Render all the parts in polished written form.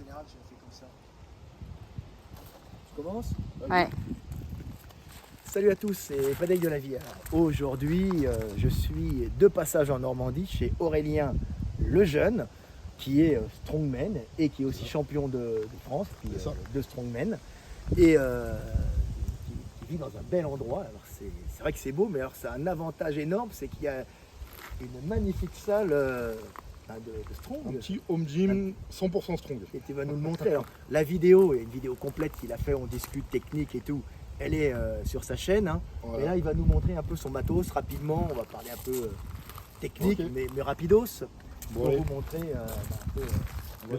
général, je le fais comme ça. Je commence? Ouais. Salut à tous, c'est Padeille de la Vie. Aujourd'hui, je suis de passage en Normandie chez Aurélien Lejeune, qui est strongman et qui est aussi champion de France de strongman. Et qui vit dans un bel endroit. Alors c'est vrai que c'est beau, mais alors c'est un avantage énorme, c'est qu'il y a une magnifique salle de strong. Un petit home gym 100% strong. Et tu vas nous le montrer. Alors, la vidéo est une vidéo complète qu'il a fait, on discute technique et tout. Elle est sur sa chaîne. Hein. Voilà. Et là, il va nous montrer un peu son matos rapidement. On va parler un peu technique, Ok. mais rapidos. Bon, Pour allez. vous montrer un peu On va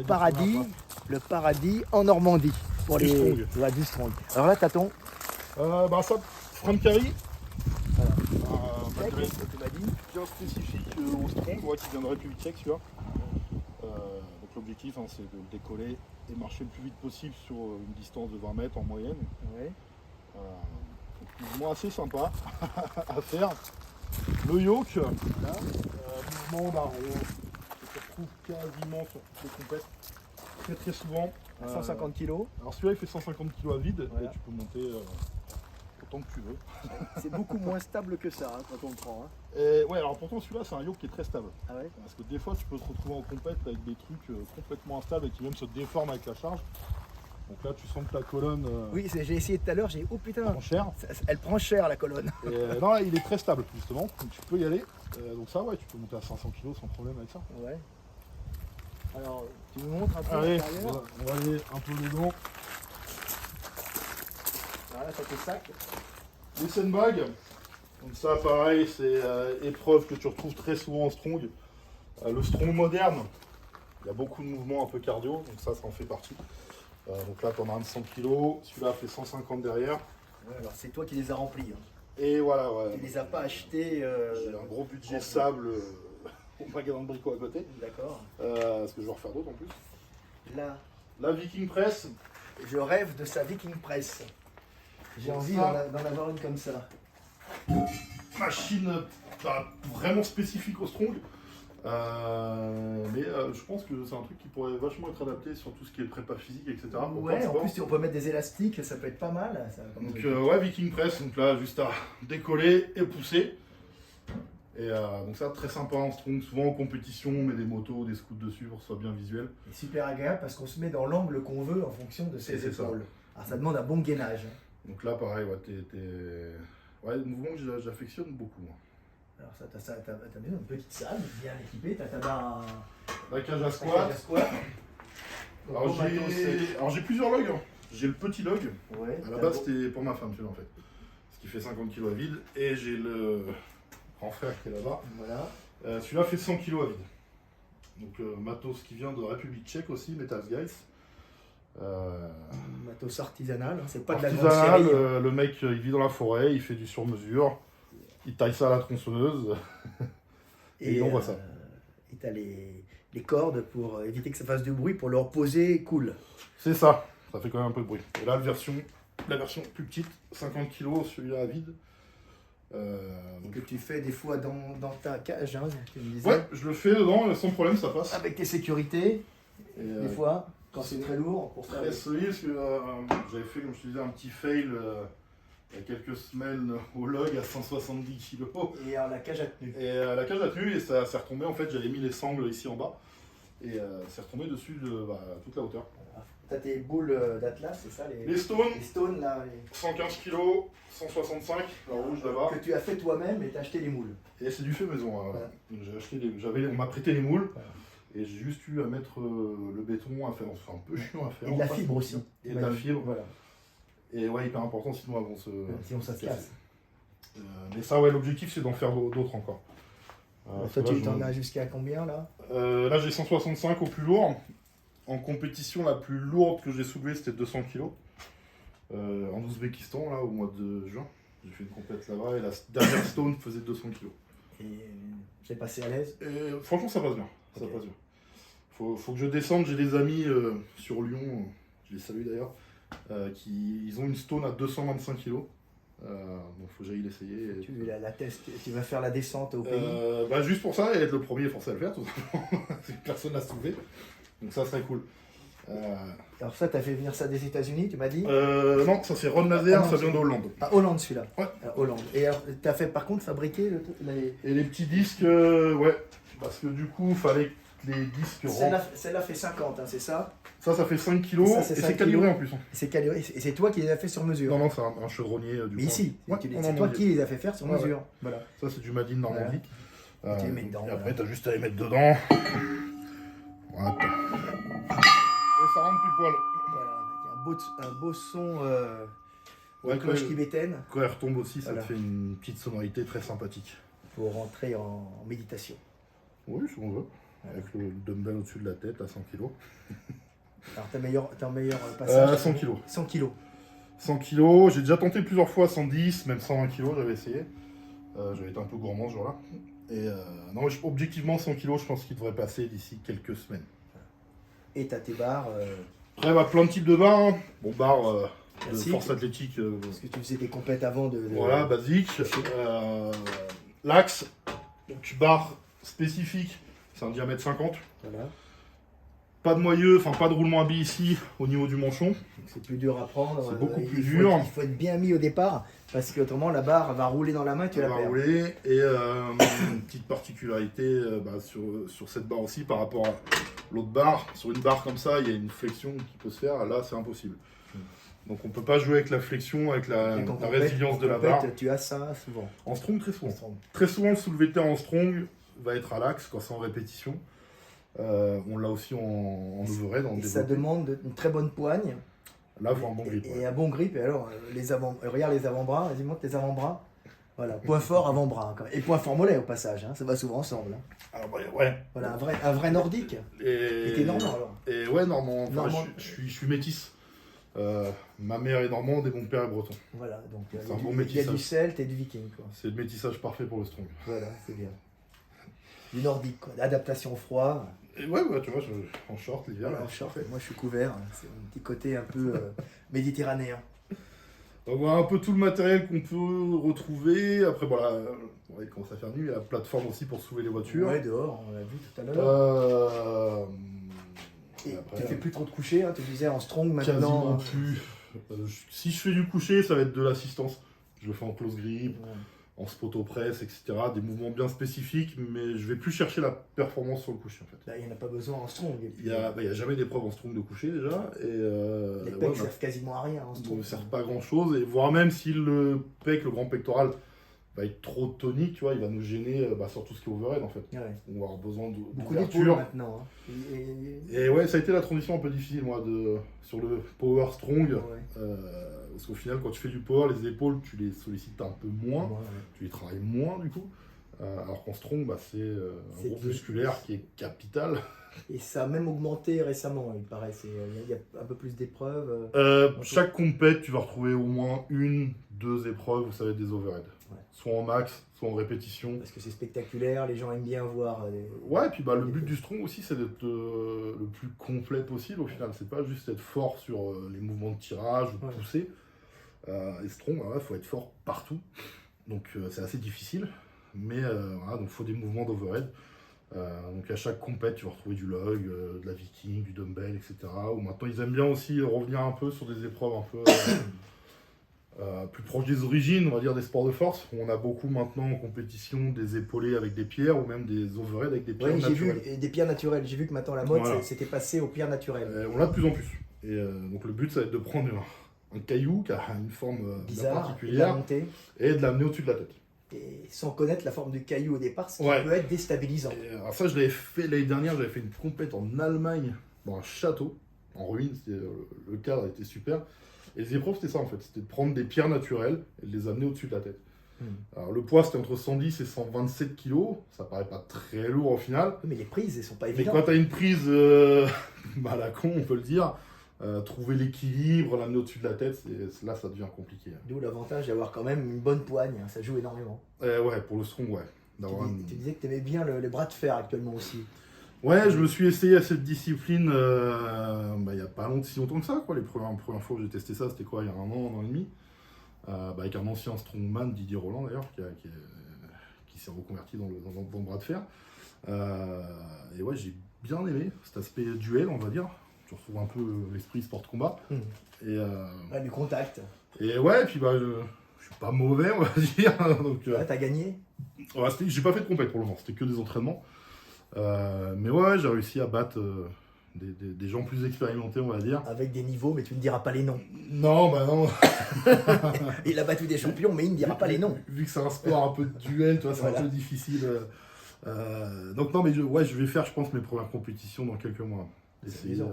le paradis en Normandie. Pour Du les strong. Ouais, du strong. Alors là, tâton. Ça, Frank Carry, Voilà. malgré Ce que tu m'as dit. bien spécifique au strong, qui vient de République tchèque celui-là. Donc l'objectif, c'est de le décoller et marcher le plus vite possible sur une distance de 20 mètres en moyenne. Ouais. Mouvement assez sympa à faire. Le yoke, Voilà. mouvement d'arrow, que tu retrouves quasiment sur toutes les compètes. Très souvent. À 150 kg. Alors celui-là il fait 150 kg à vide Voilà. et tu peux monter autant que tu veux. C'est beaucoup moins stable que ça hein, quand on le prend. Hein. Et ouais, alors pourtant celui-là c'est un yoke qui est très stable. Ah ouais. Parce que des fois tu peux te retrouver en compète avec des trucs complètement instables et qui même se déforment avec la charge. Donc là tu sens que la colonne Oui, j'ai essayé tout à l'heure, j'ai oh putain, prend cher. elle prend cher la colonne. Et non là il est très stable justement, donc tu peux y aller. Donc ça ouais, tu peux monter à 500 kg sans problème avec ça. Ouais. Alors, tu nous montres un peu Allez, l'intérieur. on va aller un peu dedans. Voilà, ça te sac. Les sandbags, donc ça pareil c'est épreuve que tu retrouves très souvent en strong. Le strong moderne, il y a beaucoup de mouvements un peu cardio, donc ça en fait partie. Donc là tu en as un de 100 kg, celui-là fait 150 derrière. Ouais, alors c'est toi qui les as remplis. Hein. Et voilà, ouais. Tu les as pas achetés. J'ai un gros budget sable au magasin de bricots à côté, D'accord. parce que je vais en refaire d'autres en plus. Là, La Viking Press, je rêve de sa Viking Press. J'ai Donc envie ça- d'en avoir une comme ça. machine vraiment spécifique au strong. Mais je pense que c'est un truc qui pourrait vachement être adapté sur tout ce qui est prépa physique, etc. pour Ouais, plein de en sports. plus, si on peut mettre des élastiques, ça peut être pas mal. Ça, comme Donc truc. ouais, Viking Press, donc là juste à décoller et pousser. Et donc ça très sympa en strong, souvent en compétition, on met des motos, des scouts dessus pour que ce soit bien visuel. Et super agréable parce qu'on se met dans l'angle qu'on veut en fonction de ses C'est ça. épaules. Alors ça demande un bon gainage. Donc là pareil, ouais, ouais, le mouvement que j'affectionne beaucoup. Moi. Alors ça, t'as bien une petite salle, bien équipée, t'as ta barre La cage à à squat. squat. Alors Gros matos, j'ai plusieurs logs. J'ai le petit log. Ouais, À la t'as base le- c'était pour ma femme celui-là en fait. Ce qui fait 50 kg à vide. Et j'ai le grand frère qui est là-bas. Voilà. Celui-là fait 100 kg à vide. Donc matos qui vient de République tchèque aussi, Metal Guys. Matos artisanal, hein, c'est pas de la grande Artisanal, série. le mec il vit dans la forêt, il fait du sur-mesure. Il taille ça à la tronçonneuse. et il envoie ça. Et t'as les cordes pour éviter que ça fasse du bruit, pour le reposer cool. C'est ça, ça fait quand même un peu de bruit. Et là, la version plus petite, 50 kg, celui-là à vide. Et que tu fais des fois dans ta cage, hein, tu me disais. Ouais, je le fais dedans, sans problème, ça passe. Avec tes sécurités, Et, des fois, quand c'est très lourd, pour faire très solide, parce que j'avais fait, comme je te disais, un petit fail il y a quelques semaines au log à 170 kg. Et alors, la cage a tenu. Et la cage a tenu et ça s'est retombé, en fait, j'avais mis les sangles ici en bas. Et c'est retombé dessus de toute la hauteur. T'as tes boules d'Atlas, c'est ça Les stones, les stones là, 115 kg, 165, la rouge là-bas. que tu as fait toi-même et t'as acheté les moules. Et c'est du fait maison. Voilà. Donc j'ai acheté on m'a prêté les moules. Voilà. Et j'ai juste eu à mettre le béton à faire. C'est un peu chiant à faire. Et de la Enfin, fibre aussi. Et de la fibre. Voilà. Et ouais, hyper important sinon avant se. Sinon ça se casse. Mais ça, ouais, l'objectif c'est d'en faire d'autres encore. Toi, tu t'en as jusqu'à combien là? Là j'ai 165 au plus lourd. En compétition, la plus lourde que j'ai soulevée c'était 200 kg. En Ouzbékistan, là, au mois de juin. J'ai fait une compète là-bas et la dernière stone faisait 200 kg. Et c'est passé à l'aise. Et franchement, ça passe bien. Ça Ok. passe bien. Faut que je descende. J'ai des amis sur Lyon, je les salue d'ailleurs, ils ont une stone à 225 kg. Donc faut que j'aille l'essayer. Tu la test, tu vas faire la descente au pays. Juste pour ça et être le premier français à le faire, tout simplement. Personne l'a soulevé. Donc ça serait cool. Alors ça, t'as fait venir ça des États-Unis, tu m'as dit? Non, ça c'est Ron Laser, Ah non, ça vient de Hollande. Ah, Hollande celui-là. Ouais. Hollande. Et alors, t'as fait par contre fabriquer Et les petits disques, ouais, parce que du coup, il fallait que les disques rentrent. Celle-là fait 50, hein, c'est ça? Ça fait 5 kilos, Ça, c'est et 5 c'est calibré kilos. en plus. Hein. C'est calibré. Et c'est toi qui les as fait sur mesure? Non, c'est un chaudronnier du Mais coin. ici, Ouais, c'est en toi Normandie. qui les as fait faire sur Ouais, mesure. Voilà. Ça, c'est du Made in Normandie. Et tu les mets dedans, et après, voilà. t'as juste à les mettre dedans. Voilà. Et ça rentre pile poil. Voilà, avec un beau son Ouais, de cloche tibétaine Quand elle retombe aussi, ça Voilà. te fait une petite sonorité très sympathique. pour rentrer en méditation. Oui, si on veut. Avec le dumbbell au-dessus de la tête à 100 kg. Alors t'as un meilleur passage? 100 kg. 100 kilos. 100 kg, j'ai déjà tenté plusieurs fois 110, même 120 kg, j'avais essayé. J'avais été un peu gourmand ce jour-là. Et non, objectivement, 100 kg, je pense qu'il devrait passer d'ici quelques semaines. Et t'as tes barres. Après, bah, plein de types de barres. Hein. Bon, barres de Classique. force athlétique. Parce que tu faisais des compètes avant de. Voilà, basique. L'axe, donc barre spécifique, c'est un diamètre 50. Voilà. Pas de moyeu, enfin pas de roulement à billes ici au niveau du manchon. Donc c'est plus dur à prendre. C'est beaucoup plus Il dur. il faut être bien mis au départ parce qu'autrement la barre va rouler dans la main et tu On la va perds. rouler. Et une petite particularité sur cette barre aussi par rapport à l'autre barre. Sur une barre comme ça, il y a une flexion qui peut se faire. Là, c'est impossible. Donc on peut pas jouer avec la flexion, avec la Et quand on résilience de la compète, barre. Tu as ça souvent. En strong, très souvent. En strong. Très souvent, le soulevé de terre en strong va être à l'axe quand c'est en répétition. On l'a aussi en overhead. Et ça demande une très bonne poigne Là, il faut un bon grip. et un bon grip. Et alors, regarde les avant-bras, vas-y, monte les avant-bras. Voilà, point fort avant-bras. Quand même. Et point fort mollet au passage, hein, ça va souvent ensemble. Hein. Alors, ouais. Voilà, un vrai nordique. Et T'es normand alors? Et ouais, normand. Enfin, Normand. je suis métisse. Ma mère est normande et mon père est breton. Voilà, donc C'est un bon il y a métissage. du celte et du viking. Quoi. C'est le métissage parfait pour le strong. Voilà, c'est bien. Du nordique, quoi. Adaptation au froid. Et ouais, tu vois, en short l'hiver. Voilà, là, en short. parfait. Moi je suis couvert, hein. C'est un petit côté un peu méditerranéen. Donc voilà un peu tout le matériel qu'on peut retrouver. Après, voilà, il commence à faire nuit. Il y a la plateforme aussi pour soulever les voitures. Ouais, dehors, on l'a vu tout à l'heure. Et après, tu fais plus trop de coucher, hein, tu disais en strong quasiment maintenant. plus. Si je fais du coucher, ça va être de l'assistance. Je le fais en close grip, en spot press, etc. Des mouvements bien spécifiques, mais je vais plus chercher la performance sur le coucher en fait. Là, il n'y en a pas besoin en strong. Et puis, Il y a jamais d'épreuve en strong de coucher déjà. Et, les pecs servent quasiment à rien en ils strong. ne servent pas grand chose. Et voire même si le pec, le grand pectoral, va être trop tonique, tu vois, il va nous gêner sur tout ce qui est overhead en fait. Ouais. On va avoir besoin Beaucoup d'épaules d'ouverture. maintenant. Hein. Et ouais, ça a été la transition un peu difficile moi sur le power strong. Ouais. Parce qu'au final, quand tu fais du power, les épaules, tu les sollicites un peu moins. Ouais. Tu les travailles moins du coup. Alors qu'en strong, c'est un C'est groupe plus- musculaire qui est capital. Et ça a même augmenté récemment, il paraît. Il y a un peu plus d'épreuves. Chaque compète, tu vas retrouver au moins 1-2 épreuves où ça va être des overhead. Ouais. Soit en max, soit en répétition. Parce que c'est spectaculaire, les gens aiment bien voir. Ouais, et puis le but du strong aussi, c'est d'être le plus complet possible au final. C'est pas juste être fort sur les mouvements de tirage ou de Ouais. pousser. Et strong, il faut être fort partout. Donc c'est assez difficile. Mais voilà, donc il faut des mouvements d'overhead. Donc à chaque compète, tu vas retrouver du log, de la viking, du dumbbell, etc. Ou maintenant, ils aiment bien aussi revenir un peu sur des épreuves un peu plus proches des origines, on va dire des sports de force. On a beaucoup maintenant en compétition des épaulés avec des pierres ou même des overhead avec des pierres Oui, j'ai naturelles. vu des pierres naturelles. J'ai vu que maintenant la mode Voilà. c'était passé aux pierres naturelles. On l'a de plus en plus. Et donc le but, ça va être de prendre un caillou qui a une forme bien Bizarre, et de la particulière monter. et de l'amener au-dessus de la tête. Et sans connaître la forme du caillou au départ, ce qui Ouais. peut être déstabilisant. Et, alors ça, je l'avais fait l'année dernière, j'avais fait une compète en Allemagne, dans un château, en ruine, le cadre était super. Et les épreuves, c'était ça en fait, c'était de prendre des pierres naturelles et de les amener au-dessus de la tête. Alors le poids, c'était entre 110 et 127 kg, ça paraît pas très lourd au final. Mais les prises, elles sont pas Mais évidentes. quand tu as une prise à la con, on peut le dire, trouver l'équilibre, l'amener au-dessus de la tête, là ça devient compliqué. D'où l'avantage d'avoir quand même une bonne poigne, hein, ça joue énormément. Ouais, pour le strong, ouais. Tu, D'avoir une- tu disais que tu aimais bien les bras de fer actuellement aussi. Ouais, je me suis essayé à cette discipline il n'y a pas si longtemps que ça. Quoi. Les premières fois que j'ai testé ça, c'était quoi, il y a un an et demi. Avec un ancien strongman, Didier Roland d'ailleurs, qui s'est reconverti dans le bras de fer. Et ouais, j'ai bien aimé cet aspect duel, on va dire. tu retrouves un peu l'esprit sport-combat. Et, Ouais, du contact. et ouais, et puis bah, je suis pas mauvais, on va dire. Donc, Ouais, t'as gagné. ouais, j'ai pas fait de compète pour le moment, c'était que des entraînements. Mais ouais, j'ai réussi à battre des gens plus expérimentés, on va dire. Avec des niveaux, mais tu ne diras pas les noms. Non, bah non. Il a battu des champions, mais il ne dira pas les noms. Vu que c'est un sport un peu de duel, tu vois, c'est Voilà. un peu difficile. Donc non, mais ouais, je vais faire, je pense, mes premières compétitions dans quelques mois. Essayer, amusant.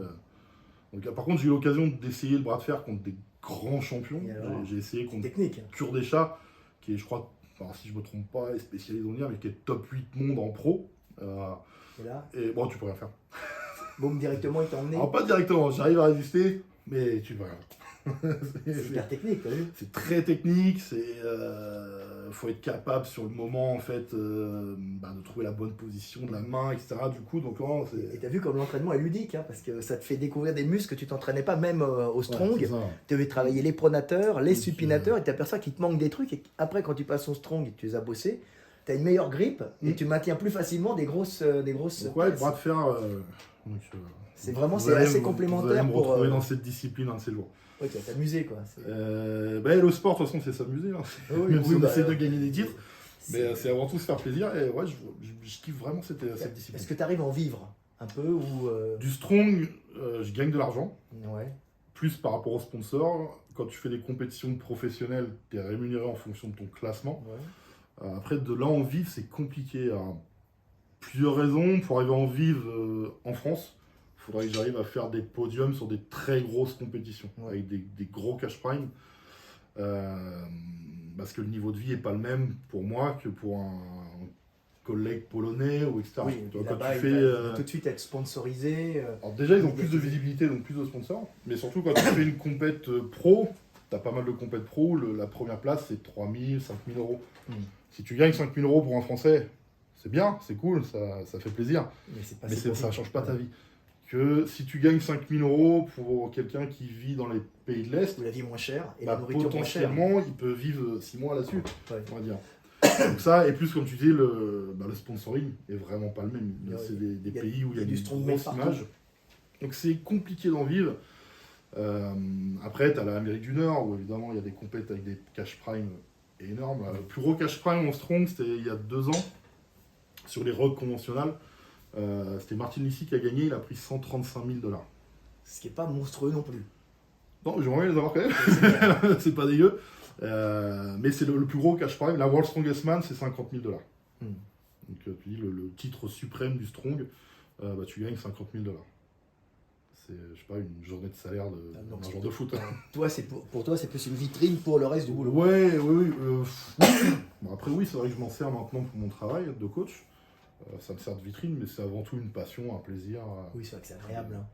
Donc, par contre, j'ai eu l'occasion d'essayer le bras de fer contre des grands champions. Et alors, J'ai essayé contre Technique. Cure des Chats, qui est, je crois, alors, si je me trompe pas, est spécialisé dans le mais qui est top 8 monde en pro. Et là, Et bon, tu peux rien faire. boum, directement, il t'a emmené. Alors, pas directement, j'arrive à résister, mais tu peux rien. C'est hyper technique, t'as vu? C'est très technique, faut être capable sur le moment en fait de trouver la bonne position de la main, etc. Du coup, donc oh, Et t'as vu comme l'entraînement est ludique, hein, parce que ça te fait découvrir des muscles que tu t'entraînais pas même au strong. c'est ça. Tu devais travailler les pronateurs, les Et supinateurs, et tu aperçois qu'il te manque des trucs. Et après, quand tu passes au strong et que tu les as bossés, tu as une meilleure grippe et tu maintiens plus facilement des grosses Donc, ouais, le presses. bras de fer. Donc, C'est vraiment vous allez assez me- complémentaire Vous allez me pour. retrouver dans cette discipline un de ces jours. Ouais, tu vas t'amuser quoi. C'est- Le sport, de toute façon, c'est s'amuser. Hein. Oui, Même si oui, on bah, essaie de gagner des titres, c'est- mais c'est avant tout se faire plaisir. Et ouais, je kiffe vraiment cette discipline. Est-ce que tu arrives à en vivre un peu ou Du strong, je gagne de l'argent. ouais. Plus par rapport aux sponsors. Quand tu fais des compétitions professionnelles, tu es rémunéré en fonction de ton classement. Ouais. Après, de là en vivre, c'est compliqué. Alors, plusieurs raisons. Pour arriver à en vivre en France, il faudrait que j'arrive à faire des podiums sur des très grosses compétitions, Ouais. avec des gros cash prime. Parce que le niveau de vie n'est pas le même pour moi que pour un collègue polonais ou etc. Oui, Tu et vois, quand là-bas, tu il fais, va tout de suite être sponsorisé. alors déjà, ils ont plus de visibilité, donc plus de sponsors. Mais surtout, quand tu fais une compète pro, tu as pas mal de compètes pro. La première place, c'est 3 000, 5 000 euros. Si tu gagnes 5 000 euros pour un Français, c'est bien, c'est cool, ça fait plaisir. Mais c'est pas Mais si ça ne change pas ta Ouais. vie. Que si tu gagnes 5 000 euros pour quelqu'un qui vit dans les pays de l'Est, Où la vie est moins chère et bah, la nourriture moins chère. potentiellement, il peut vivre 6 mois là-dessus, Ouais. on va dire. Donc ça, et plus comme tu dis, le sponsoring est vraiment pas le même. Ouais, C'est des il y a- pays où il y a du une strongman grosse partout. image. Donc c'est compliqué d'en vivre. Après, tu as l'Amérique du Nord, où évidemment il y a des compètes avec des cash prime énormes. Le plus gros cash prime en strong, c'était il y a 2 ans, sur les rogs conventionnels. C'était Martin Lissy qui a gagné, il a pris 135 000 $. Ce qui n'est pas monstrueux non plus. Non, j'aimerais les avoir quand même, c'est pas dégueu. Mais c'est le plus gros cash prime. La World Strongest Man, c'est 50 000 $. Hmm. Donc tu dis le titre suprême du strong, tu gagnes 50 000 $. C'est, je sais pas, une journée de salaire Donc, d'un c'est joueur de foot. Toi, pour toi, c'est plus une vitrine pour le reste du boulot. Ouais, oui. Bon, après, oui, c'est vrai que je m'en sers maintenant pour mon travail de coach. Ça me sert de vitrine, mais c'est avant tout une passion, un plaisir. Oui, c'est vrai que c'est agréable. Hein.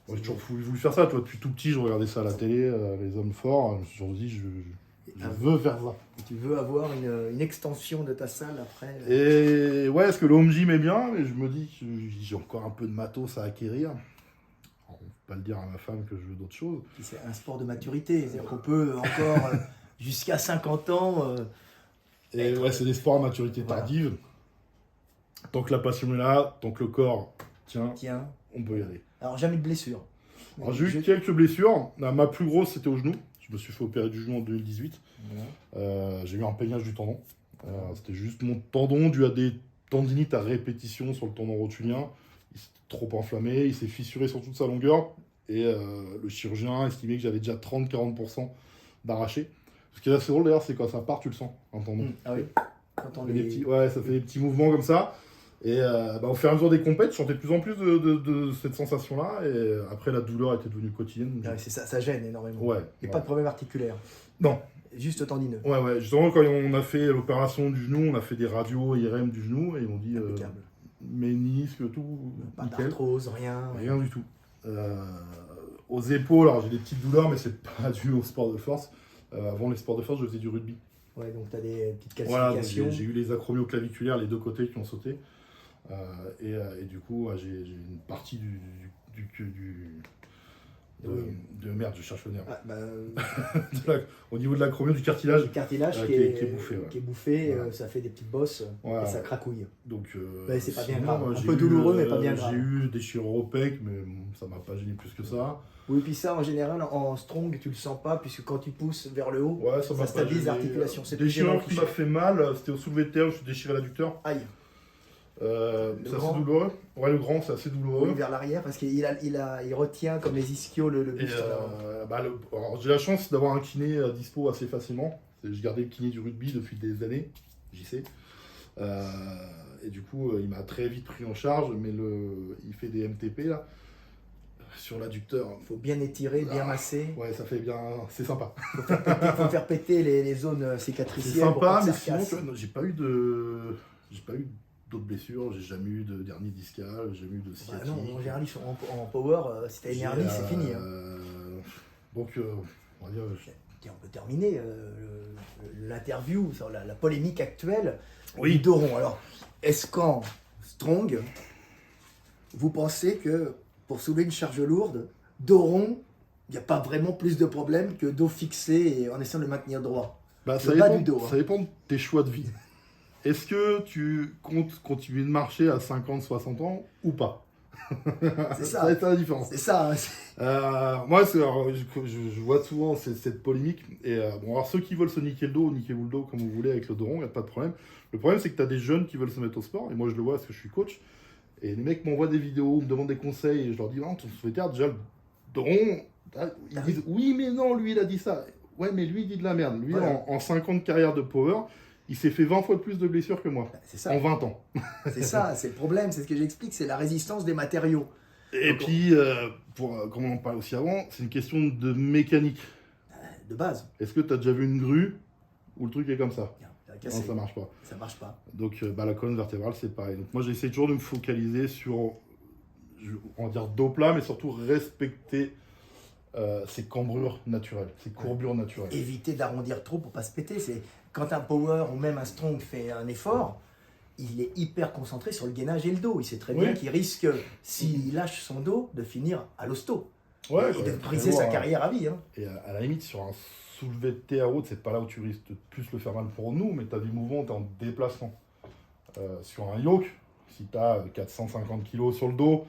Moi, j'ai toujours voulu faire ça. Tu vois, depuis tout petit, je regardais ça à la télé, les hommes forts. Je me suis toujours dit, je veux faire ça. Tu veux avoir une extension de ta salle après. Et ouais, est-ce que le home gym est bien? Mais je me dis que j'ai encore un peu de matos à acquérir. Alors, on ne peut pas le dire à ma femme que je veux d'autres choses. Puis c'est un sport de maturité. C'est-à-dire qu'on peut encore, jusqu'à 50 ans, Et ouais, c'est des sports à maturité Voilà. tardive. Tant que la passion est là, tant que le corps tient, tiens. on peut y aller. Alors, jamais de blessure. Alors, j'ai eu quelques blessures. Ma plus grosse, c'était au genou. Je me suis fait opérer du genou en 2018. Voilà. J'ai eu un peignage du tendon. C'était juste mon tendon dû à des tendinites à répétition sur le tendon rotulien. Il s'est trop enflammé, il s'est fissuré sur toute sa longueur. Et le chirurgien estimait que j'avais déjà 30-40% d'arraché. Ce qui est assez drôle d'ailleurs, c'est quand ça part, tu le sens, un tendon. Ah oui. Quand on Ça fait est... des petits, ouais, ça fait des petits mouvements comme ça. Et au fur et à mesure des compètes, je sentais de plus en plus de cette sensation-là. Et après, la douleur était devenue quotidienne. Ah oui, c'est ça, ça gêne énormément. Ouais. Et ouais. pas de problème articulaire. Non. Juste tendineux. Ouais. Justement, quand on a fait l'opération du genou, on a fait des radios IRM du genou et ils m'ont dit Impeccable. ménisque, tout, Pas nickel. d'arthrose, rien. Rien du tout. Aux épaules, alors j'ai des petites douleurs, mais c'est pas dû au sport de force. Avant les sports de force, je faisais du rugby. Ouais, donc tu as des petites Voilà, donc calcifications. j'ai eu les acromioclaviculaires, les deux côtés qui ont sauté. Et du coup, j'ai une partie Oui. de merde, je cherche le nerf. Ah, bah, Au niveau de l'acromion, du cartilage. le cartilage qui est bouffé. Ouais. qui est bouffé, Ouais. ça fait des petites bosses Ouais. et ça cracouille. Donc, Ouais, c'est pas bien sinon, grave. Un j'ai peu eu, douloureux, mais pas bien grave. J'ai eu des déchirures au pec, mais ça m'a pas gêné plus que ça. Oui, puis ça, en général, en strong, tu le sens pas, puisque quand tu pousses vers le haut, Ouais, ça m'a pas stabilise gêné. l'articulation. C'est plus gênant Déchirure qui que m'a fait mal, c'était au soulevé de terre, je me suis déchiré l'adducteur. aïe. C'est grand. assez douloureux. Ouais, le grand, c'est assez douloureux. Oui, vers l'arrière, parce qu'il retient comme les ischios le Et, buste. alors, j'ai la chance d'avoir un kiné dispo assez facilement. Je gardais le kiné du rugby depuis des années, j'y sais. Et du coup, il m'a très vite pris en charge, mais il fait des MTP là, sur l'adducteur. Il faut bien étirer, bien masser. Ouais, ça fait bien, c'est sympa. Il faut faire péter les zones C'est cicatricielles. pour sympa, pas que mais ça sinon, casse. tu vois, j'ai pas eu d'autres blessures, j'ai jamais eu de dernier discal, j'ai jamais eu de Bah sciatique. non, en général, ils sont en power. Si t'as une hernie, c'est fini. Hein. Donc, on va dire, Et on peut terminer l'interview sur la polémique actuelle Oui. du dos rond. Alors, est-ce qu'en strong, vous pensez que pour soulever une charge lourde, dos rond, il n'y a pas vraiment plus de problème que dos fixé et en essayant de le maintenir droit? bah, Le bas du dos, hein. ça dépend de tes choix de vie. Est-ce que tu comptes continuer de marcher à 50, 60 ans ou pas? C'est ça. Ça va être la différence. C'est ça. Hein, Moi, alors, je vois souvent cette polémique. Et bon, alors ceux qui veulent se niquer le dos, niquez-vous le dos comme vous voulez avec le dos rond, il n'y a pas de problème. Le problème, c'est que tu as des jeunes qui veulent se mettre au sport. Et moi, je le vois parce que je suis coach. Et les mecs m'envoient des vidéos, me demandent des conseils. Et je leur dis, non, ton souhaitaire, déjà, le dos rond. Ils disent, oui, mais non, lui, il a dit ça. Ouais, mais lui, il dit de la merde. Lui, Voilà. en 5 ans de carrière de power, il s'est fait 20 fois plus de blessures que moi. c'est ça. En 20 ans. C'est ça, c'est le problème. C'est ce que j'explique, c'est la résistance des matériaux. Et Donc, puis, comme on en parlait aussi avant, c'est une question de mécanique. De base. Est-ce que tu as déjà vu une grue où le truc est comme ça? Ça a Non, cassé. ça marche pas. Ça marche pas. Donc, la colonne vertébrale, c'est pareil. Donc, moi, j'essaie toujours de me focaliser sur, on va dire, dos plat, mais surtout respecter ses cambrures naturelles, ses courbures naturelles. Éviter d'arrondir trop pour pas se péter. C'est quand un power ou même un strong fait un effort, il est hyper concentré sur le gainage et le dos. Il sait très bien Oui. qu'il risque, s'il lâche son dos, de finir à l'hosto. Ouais, et de ouais, briser sa carrière à vie. Hein. Et à la limite, sur un soulevé de terre haute, c'est pas là où tu risques de plus le faire mal pour nous, mais tu as du mouvement, tu es en déplacement. Sur un yoke, si tu as 450 kg sur le dos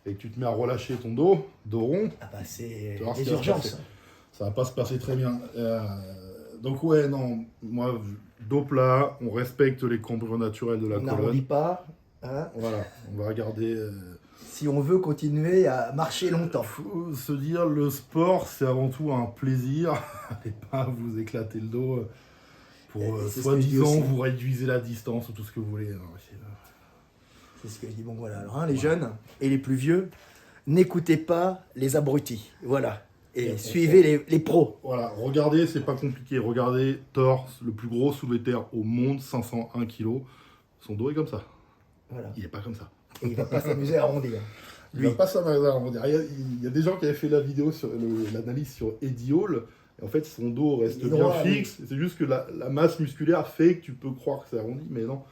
et que tu te mets à relâcher ton dos rond, Ah bah c'est Tu vois ce les qui va se urgences. passer. Ça va pas se passer très bien. Donc ouais, non, moi, dos plat, on respecte les cambrures naturelles de la On n'arrondit colonne. pas. Hein, Voilà, on va regarder. si on veut continuer à marcher longtemps. Faut se dire, le sport, c'est avant tout un plaisir, et pas vous éclater le dos pour Et c'est ce que je dis soi-disant aussi. vous réduisez la distance ou tout ce que vous voulez. Non, C'est ce que je dis. Bon voilà, alors hein, les jeunes et les plus vieux, n'écoutez pas les abrutis. Voilà. Et suivez les pros. Voilà, regardez, c'est pas compliqué. Regardez Thor, le plus gros soulevé de terre au monde, 501 kg. Son dos est comme ça. Voilà. Il est pas comme ça. Et il va pas s'amuser à arrondir. Il Lui. va pas s'amuser à arrondir. Il y a des gens qui avaient fait la vidéo sur l'analyse sur Eddie Hall. Et en fait, son dos reste Il est bien droit, fixe. C'est juste que la masse musculaire fait que tu peux croire que c'est arrondi, mais non.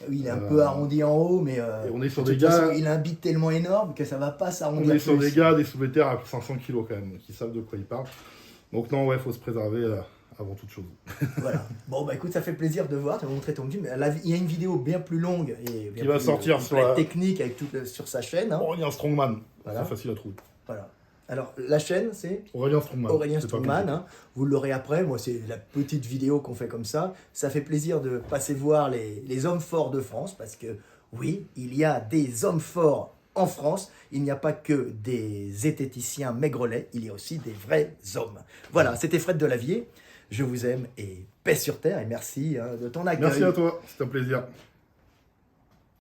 Oui, il est un peu arrondi en haut, mais Et on est sur de des toute façon, gars. il a un bit tellement énorme que ça va pas On s'arrondir est sur plus. des gars, des soulevés de terre à 500 kg quand même, qui savent de quoi ils parlent. Donc non, ouais, faut se préserver avant toute chose. Voilà. Bon, bah écoute, ça fait plaisir de voir, tu vas montrer ton gym. Il y a une vidéo bien plus longue et bien Qui va plus, sortir sur la- technique avec sur sa chaîne. Hein. Aurélien Strongman, Voilà. c'est facile à trouver. Voilà. Alors, la chaîne, c'est Aurélien Strongman. Aurélien c'est pas Strongman. compliqué. Hein. Vous l'aurez après. Moi, c'est la petite vidéo qu'on fait comme ça. Ça fait plaisir de passer voir les hommes forts de France parce que, oui, il y a des hommes forts en France. Il n'y a pas que des zététiciens maigrelets. Il y a aussi des vrais hommes. Voilà, c'était Fred Delavier. Je vous aime et paix sur terre. Et merci hein, de ton accueil. Merci à toi, c'est un plaisir.